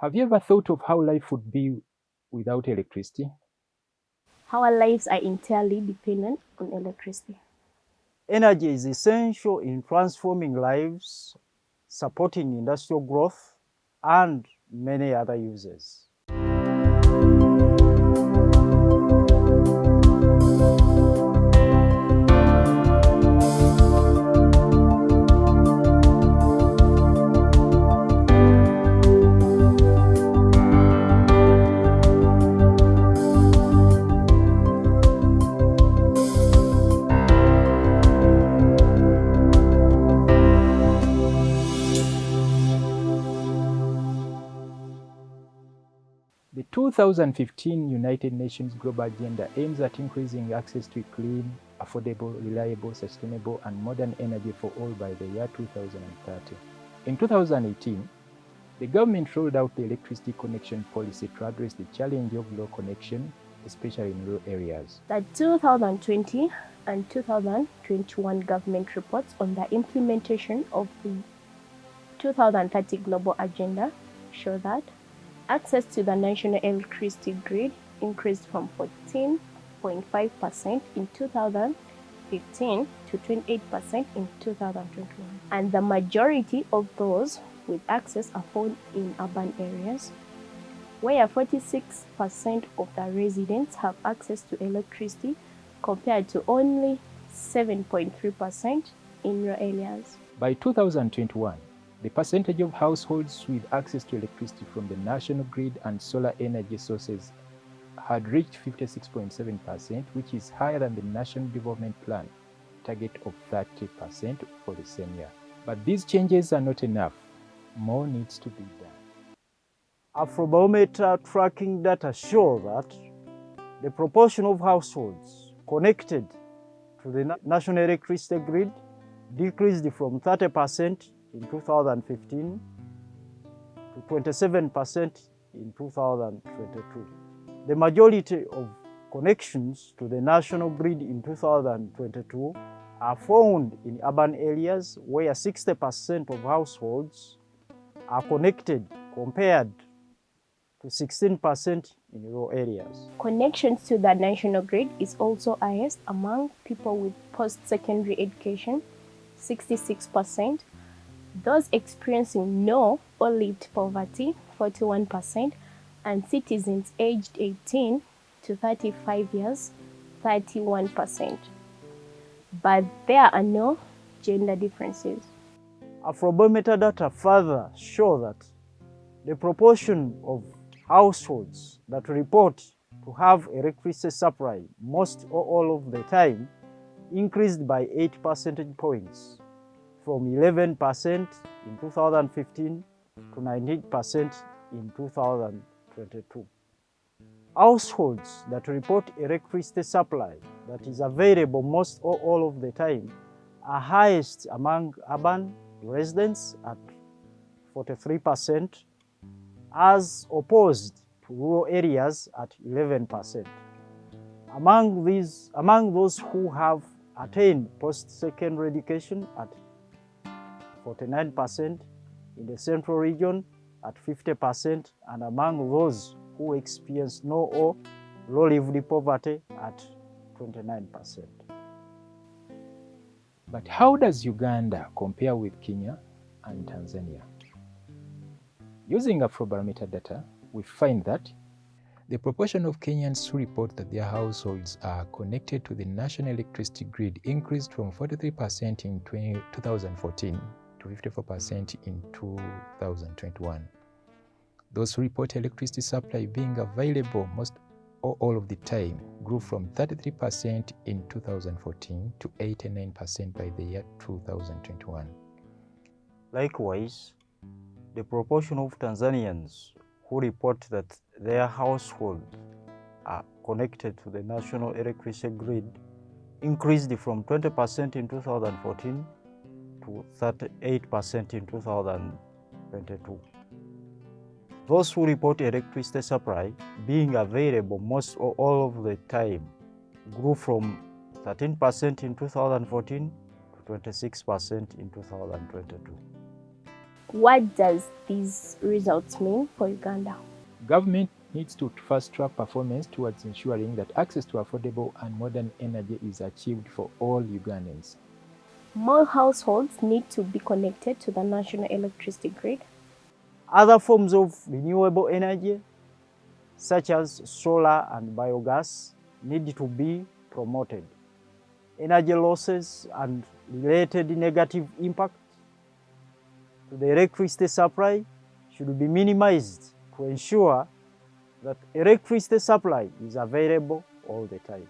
Have you ever thought of how life would be without electricity? Our lives are entirely dependent on electricity. Energy is essential in transforming lives, supporting industrial growth, and many other uses. The 2015 United Nations Global Agenda aims at increasing access to clean, affordable, reliable, sustainable, and modern energy for all by the year 2030. In 2018, the government rolled out the electricity connection policy to address the challenge of low connection, especially in rural areas. The 2020 and 2021 government reports on the implementation of the 2030 Global Agenda show that access to the national electricity grid increased from 14.5% in 2015 to 28% in 2021. And the majority of those with access are found in urban areas, where 46% of the residents have access to electricity compared to only 7.3% in rural areas. By 2021, the percentage of households with access to electricity from the national grid and solar energy sources had reached 56.7%, which is higher than the National Development Plan target of 30% for the same year. But these changes are not enough. More needs to be done. Afrobarometer tracking data show that the proportion of households connected to the national electricity grid decreased from 30% in 2015 to 27% in 2022. The majority of connections to the national grid in 2022 are found in urban areas where 60% of households are connected compared to 16% in rural areas. Connections to the national grid is also highest among people with post-secondary education, 66%, those experiencing no or lived poverty, 41%, and citizens aged 18 to 35 years, 31%. But there are no gender differences. Afrobarometer data further show that the proportion of households that report to have electricity supply most or all of the time increased by 8 percentage points, from 11% in 2015 to 19% in 2022. Households that report electricity supply that is available most or all of the time are highest among urban residents at 43%, as opposed to rural areas at 11%. Among those who have attained post-secondary education at 49%, in the central region at 50%, and among those who experience no or low-lived poverty at 29%. But how does Uganda compare with Kenya and Tanzania? Using Afrobarometer data, we find that the proportion of Kenyans who report that their households are connected to the national electricity grid increased from 43% in 2014 to 54% in 2021. Those who report electricity supply being available most or all of the time grew from 33% in 2014 to 89% by the year 2021. Likewise, the proportion of Tanzanians who report that their household are connected to the national electricity grid increased from 20% in 2014 to 38% in 2022. Those who report electricity supply being available most or all of the time grew from 13% in 2014 to 26% in 2022. What does these results mean for Uganda? Government needs to fast-track performance towards ensuring that access to affordable and modern energy is achieved for all Ugandans. More households need to be connected to the national electricity grid. Other forms of renewable energy, such as solar and biogas, need to be promoted. Energy losses and related negative impact to the electricity supply should be minimized to ensure that electricity supply is available all the time.